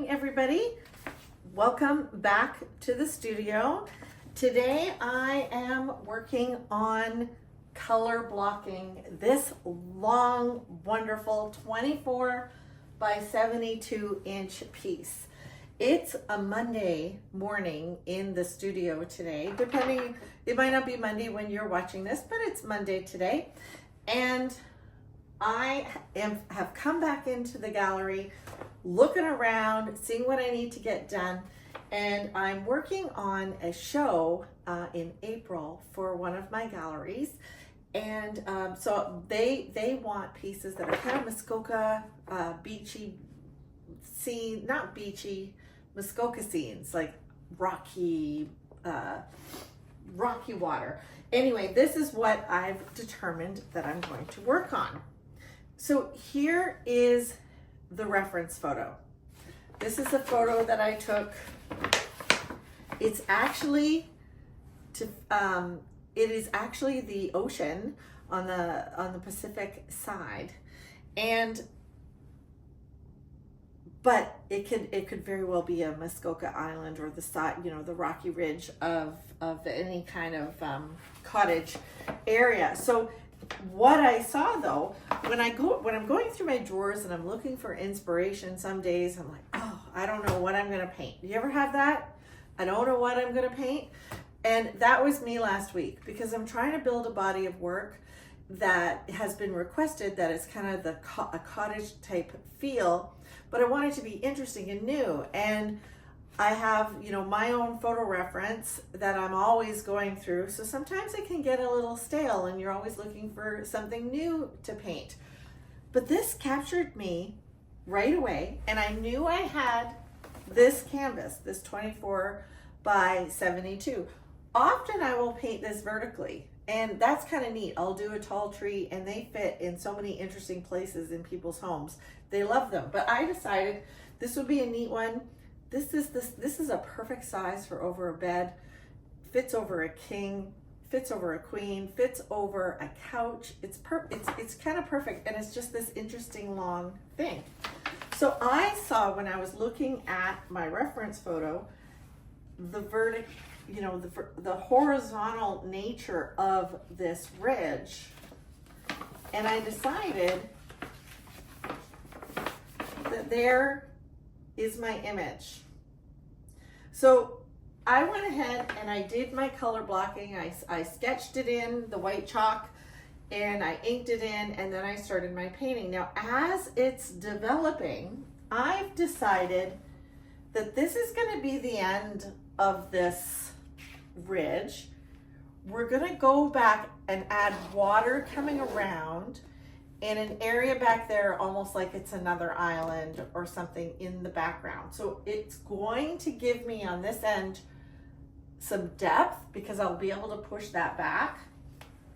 everybody. Welcome back to the studio. Today I am working on color blocking this long, wonderful 24 by 72 inch piece. It's a Monday morning in the studio today, depending, it might not be Monday when you're watching this, but it's Monday today. And I have come back into the gallery, looking around, seeing what I need to get done. And I'm working on a show in April for one of my galleries. And so they want pieces that are kind of Muskoka, beachy scene, not beachy, Muskoka scenes, like rocky water. Anyway, this is what I've determined that I'm going to work on. So here is the reference photo. This is a photo that I took. It's actually it is actually the ocean on the Pacific side, but it could very well be a Muskoka Island or the side, the rocky ridge of any kind of cottage area. So what I saw though, when I'm going through my drawers and I'm looking for inspiration, some days I'm like, oh, I don't know what I'm gonna paint. Do you ever have that? I don't know what I'm gonna paint. And that was me last week, because I'm trying to build a body of work that has been requested, that is kind of a cottage type feel, but I want it to be interesting and new. And I have, my own photo reference that I'm always going through. So sometimes it can get a little stale and you're always looking for something new to paint. But this captured me right away. And I knew I had this canvas, this 24 by 72. Often I will paint this vertically, and that's kind of neat. I'll do a tall tree and they fit in so many interesting places in people's homes. They love them. But I decided this would be a neat one. This is a perfect size for over a bed. Fits over a king, fits over a queen, fits over a couch. It's kind of perfect, and it's just this interesting long thing. So I saw, when I was looking at my reference photo, the the horizontal nature of this ridge, and I decided that there is my image. So I went ahead and I did my color blocking. I sketched it in the white chalk and I inked it in, and then I started my painting. Now, as it's developing, I've decided that this is going to be the end of this ridge. We're going to go back and add water coming around, and an area back there almost like it's another island or something in the background. So it's going to give me on this end some depth, because I'll be able to push that back,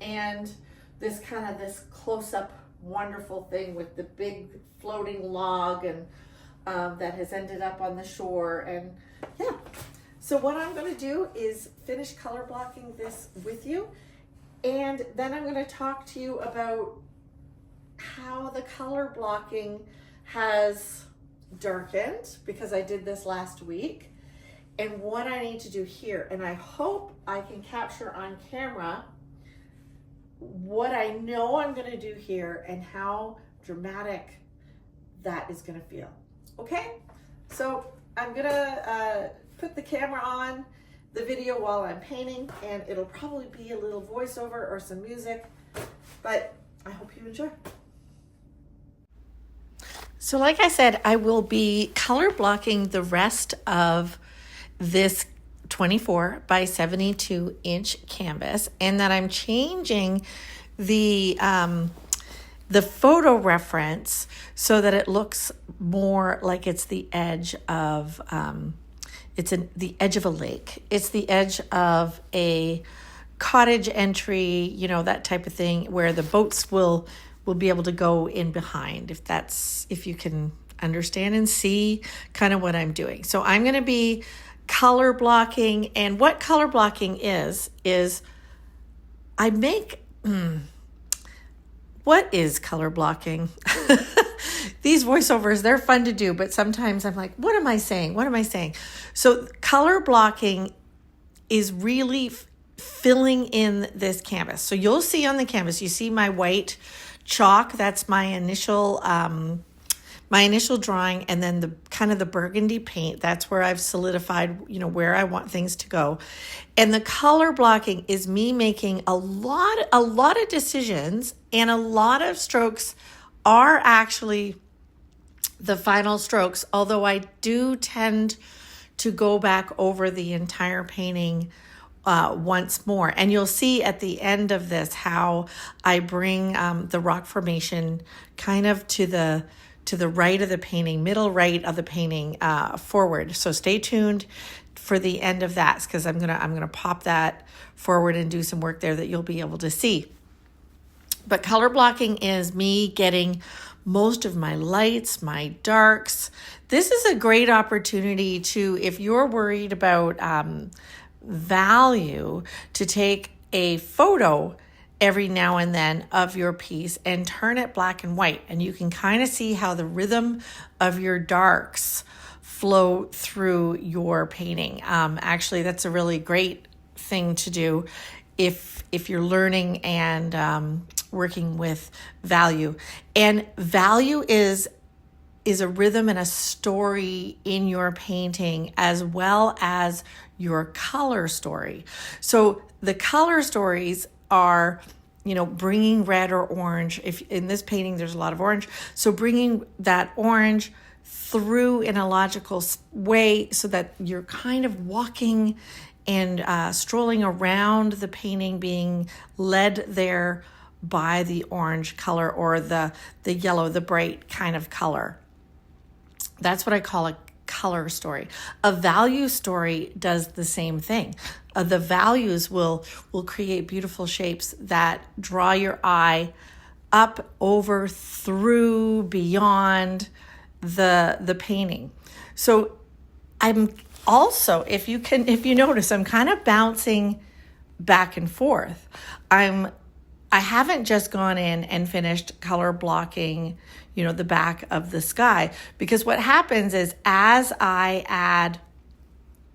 and this close-up wonderful thing with the big floating log and that has ended up on the shore. And yeah, so what I'm going to do is finish color blocking this with you, and then I'm going to talk to you about how the color blocking has darkened, because I did this last week, and what I need to do here. And I hope I can capture on camera what I know I'm going to do here and how dramatic that is going to feel. Okay, so I'm going to put the camera on the video while I'm painting, and it'll probably be a little voiceover or some music, but I hope you enjoy. So like I said, I will be color blocking the rest of this 24 by 72 inch canvas, and that I'm changing the photo reference so that it looks more like it's the edge of the edge of a lake. It's the edge of a cottage entry, that type of thing, where the boats will be able to go in behind, if you can understand and see kind of what I'm doing. So I'm going to be color blocking, and what color blocking is I make, what is color blocking? these voiceovers, they're fun to do, but sometimes I'm like, what am I saying? What am I saying? So color blocking is really filling in this canvas. So you'll see on the canvas, you see my white chalk. That's my initial drawing, and then the kind of the burgundy paint. That's where I've solidified, you know, where I want things to go. And the color blocking is me making a lot of decisions, and a lot of strokes are actually the final strokes, although I do tend to go back over the entire painting once more. And you'll see at the end of this how I bring the rock formation kind of to the right of the painting, middle right of the painting, forward. So stay tuned for the end of that, because I'm gonna pop that forward and do some work there that you'll be able to see. But color blocking is me getting most of my lights, my darks. This is a great opportunity to, if you're worried about value, to take a photo every now and then of your piece and turn it black and white. And you can kind of see how the rhythm of your darks flow through your painting. Actually, that's a really great thing to do if you're learning and working with value. And value is a rhythm and a story in your painting, as well as your color story. So the color stories are, you know, bringing red or orange. If in this painting there's a lot of orange, so bringing that orange through in a logical way so that you're kind of walking and strolling around the painting, being led there by the orange color or the yellow, the bright kind of color. That's what I call a color story. A value story does the same thing. The values will create beautiful shapes that draw your eye up, over, through, beyond the painting. So I'm also, if you notice, I'm kind of bouncing back and forth. I haven't just gone in and finished color blocking, you know, the back of the sky, because what happens is as I add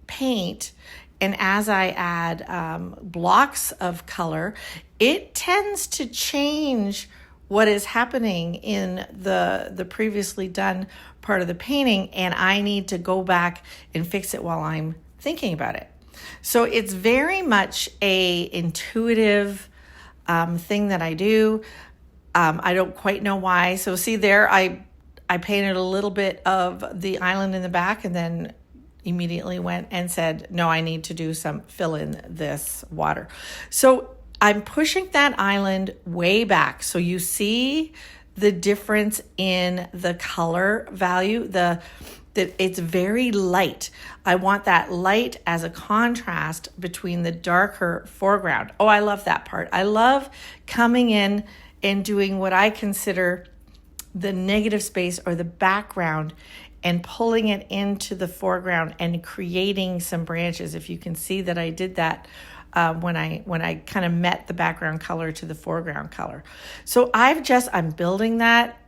paint and as I add blocks of color, it tends to change what is happening in the previously done part of the painting, and I need to go back and fix it while I'm thinking about it. So it's very much a intuitive thing that I do. I don't quite know why. So see there, I painted a little bit of the island in the back and then immediately went and said, no, I need to do some fill in this water. So I'm pushing that island way back. So you see the difference in the color value, that it's very light. I want that light as a contrast between the darker foreground. Oh, I love that part. I love coming in and doing what I consider the negative space or the background and pulling it into the foreground and creating some branches. If you can see that I did that when I kind of met the background color to the foreground color. So I'm building that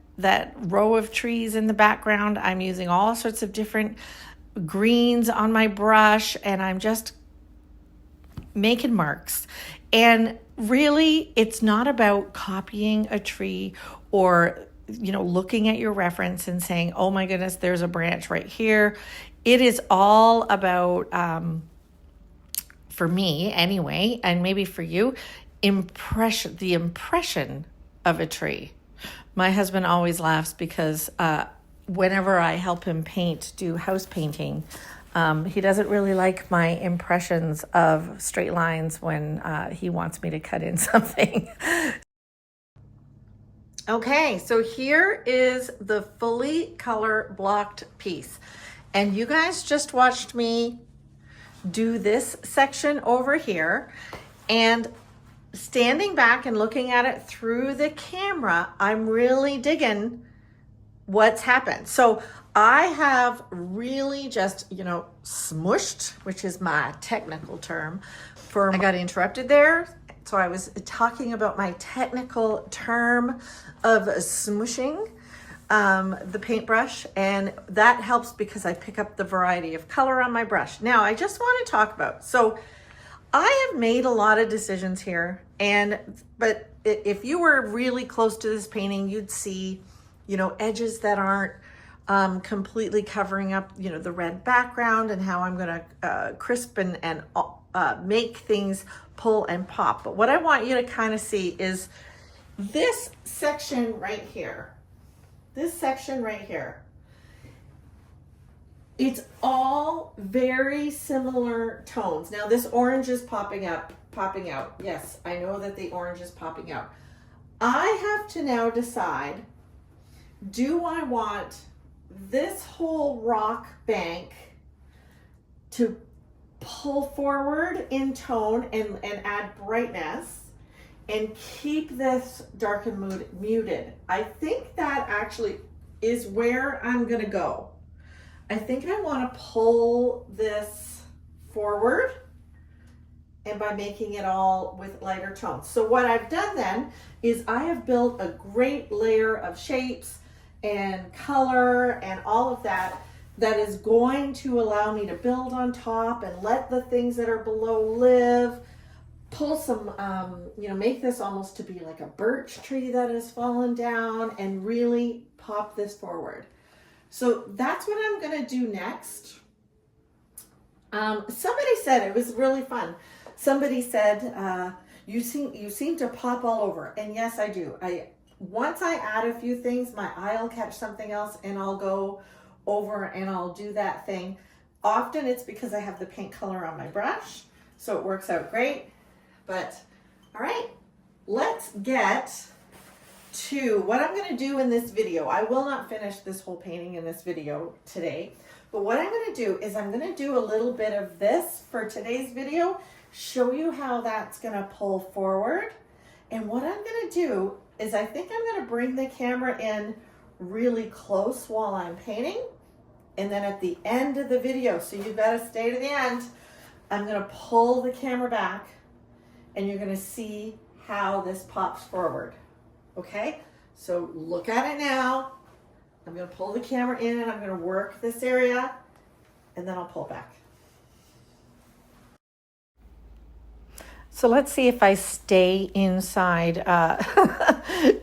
row of trees in the background. I'm using all sorts of different greens on my brush, and I'm just making marks. And really, it's not about copying a tree or, you know, looking at your reference and saying, oh my goodness, there's a branch right here. It is all about, for me anyway, and maybe for you, the impression of a tree. My husband always laughs because whenever I help him do house painting, he doesn't really like my impressions of straight lines when he wants me to cut in something. Okay, so here is the fully color blocked piece. And you guys just watched me do this section over here, and standing back and looking at it through the camera, I'm really digging what's happened. So I have really just, you know, smushed, which is my technical term I got interrupted there. So I was talking about my technical term of smushing. the paintbrush, and that helps because I pick up the variety of color on my brush. Now, I just want to talk about, so I have made a lot of decisions here, but if you were really close to this painting, you'd see, edges that aren't completely covering up, the red background, and how I'm going to crisp and make things pull and pop. But what I want you to kind of see is this section right here. It's all very similar tones. Now this orange is popping out. Yes, I know that the orange is popping out. I have to now decide, do I want this whole rock bank to pull forward in tone and add brightness and keep this dark and muted? I think that actually is where I'm gonna go. I think I want to pull this forward, and by making it all with lighter tones. So what I've done then is I have built a great layer of shapes and color and all of that is going to allow me to build on top and let the things that are below live. Pull some, make this almost to be like a birch tree that has fallen down, and really pop this forward. So that's what I'm gonna do next. Somebody said, it was really fun. Somebody said, you seem to pop all over. And yes, I do. Once I add a few things, my eye will catch something else and I'll go over and I'll do that thing. Often it's because I have the paint color on my brush, so it works out great. But all right, let's get to what I'm going to do in this video. I will not finish this whole painting in this video today, but what I'm going to do is I'm going to do a little bit of this for today's video, show you how that's going to pull forward. And what I'm going to do is I think I'm going to bring the camera in really close while I'm painting, and then at the end of the video, so you've got to stay to the end, I'm going to pull the camera back and you're going to see how this pops forward. Okay, so look at it now. I'm going to pull the camera in and I'm going to work this area, and then I'll pull back. So let's see if I stay inside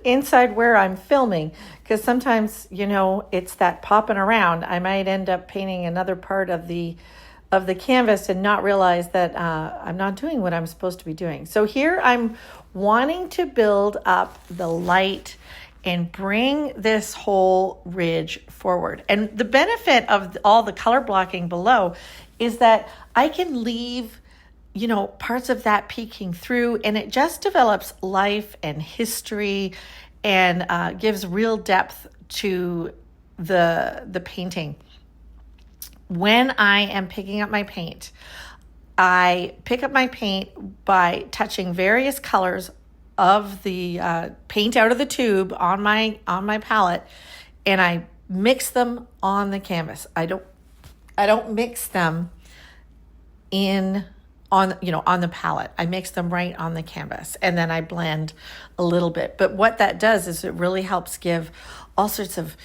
inside where I'm filming, because sometimes, it's that popping around. I might end up painting another part of the canvas and not realize that I'm not doing what I'm supposed to be doing. So here I'm wanting to build up the light and bring this whole ridge forward. And the benefit of all the color blocking below is that I can leave, parts of that peeking through, and it just develops life and history and gives real depth to the painting. When I am picking up my paint, I pick up my paint by touching various colors of the paint out of the tube on my palette, and I mix them on the canvas. I don't mix them on the palette. I mix them right on the canvas, and then I blend a little bit. But what that does is it really helps give all sorts of,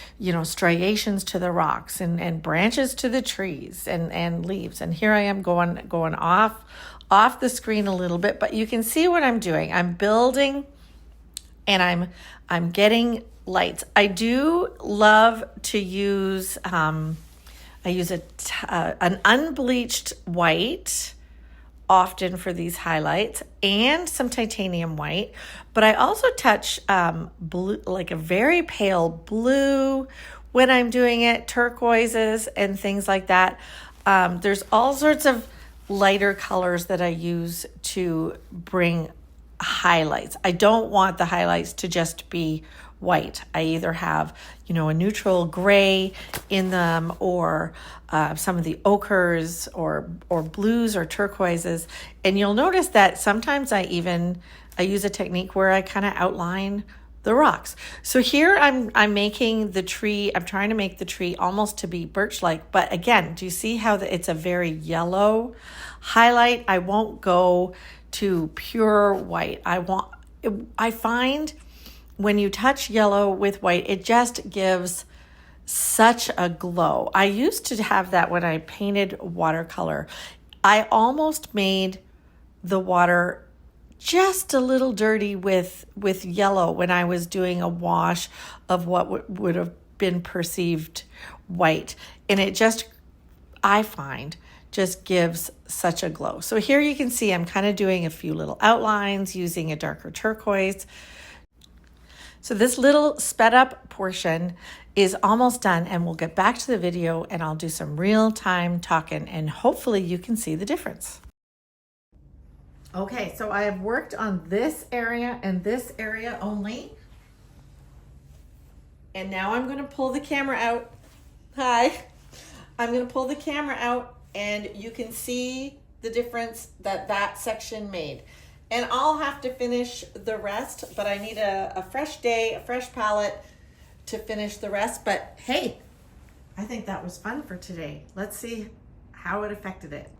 striations to the rocks and branches to the trees and leaves. And here I am going off the screen a little bit, but you can see what I'm doing. I'm building and I'm getting lights. I do love to use, I use an unbleached white often for these highlights, and some titanium white, but I also touch blue, like a very pale blue when I'm doing it, turquoises and things like that. There's all sorts of lighter colors that I use to bring highlights. I don't want the highlights to just be white. I either have, a neutral gray in them, or some of the ochres or blues or turquoises. And you'll notice that sometimes I use a technique where I kind of outline the rocks. So here I'm making the tree, I'm trying to make the tree almost to be birch-like, but again, do you see how it's a very yellow highlight? I won't go to pure white. I find when you touch yellow with white, it just gives such a glow. I used to have that when I painted watercolor. I almost made the water just a little dirty with yellow when I was doing a wash of what would have been perceived white. And it just, I find, just gives such a glow. So here you can see I'm kind of doing a few little outlines using a darker turquoise. So this little sped up portion is almost done, and we'll get back to the video and I'll do some real time talking and hopefully you can see the difference. Okay, so I have worked on this area and this area only. And now I'm going to pull the camera out. Hi. I'm going to pull the camera out and you can see the difference that section made. And I'll have to finish the rest, but I need a fresh day, a fresh palette to finish the rest. But hey, I think that was fun for today. Let's see how it affected it.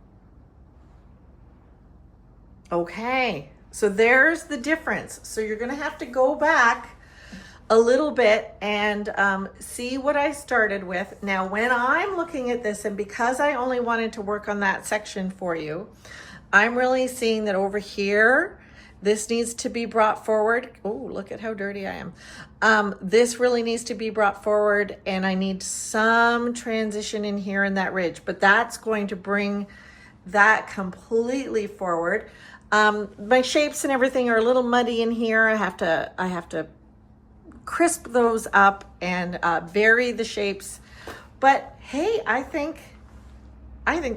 Okay, so there's the difference. So you're gonna have to go back a little bit and see what I started with. Now, when I'm looking at this, and because I only wanted to work on that section for you, I'm really seeing that over here, this needs to be brought forward. Oh, look at how dirty I am. This really needs to be brought forward, and I need some transition in here in that ridge, but that's going to bring that completely forward. My shapes and everything are a little muddy in here. I have to crisp those up and vary the shapes. But hey, I think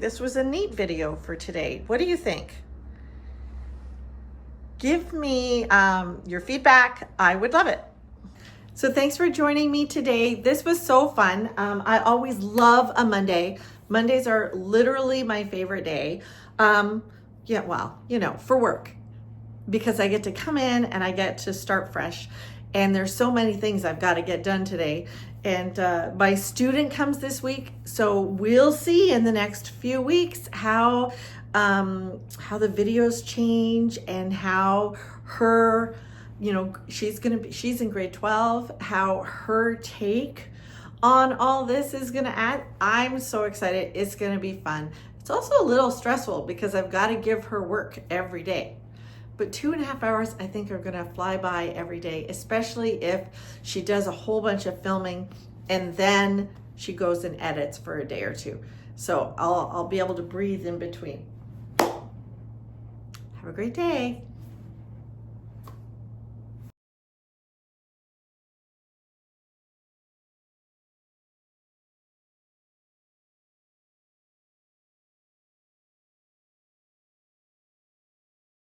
this was a neat video for today. What do you think? Give me your feedback. I would love it. So thanks for joining me today. This was so fun. I always love a Monday. Mondays are literally my favorite day. Yeah, well, for work, because I get to come in and I get to start fresh. And there's so many things I've got to get done today. And my student comes this week, so we'll see in the next few weeks how the videos change and how her, she's in grade 12, how her take on all this is gonna add. I'm so excited. It's gonna be fun. It's also a little stressful because I've got to give her work every day. But 2.5 hours, I think, are gonna fly by every day, especially if she does a whole bunch of filming and then she goes and edits for a day or two. So I'll be able to breathe in between. Have a great day.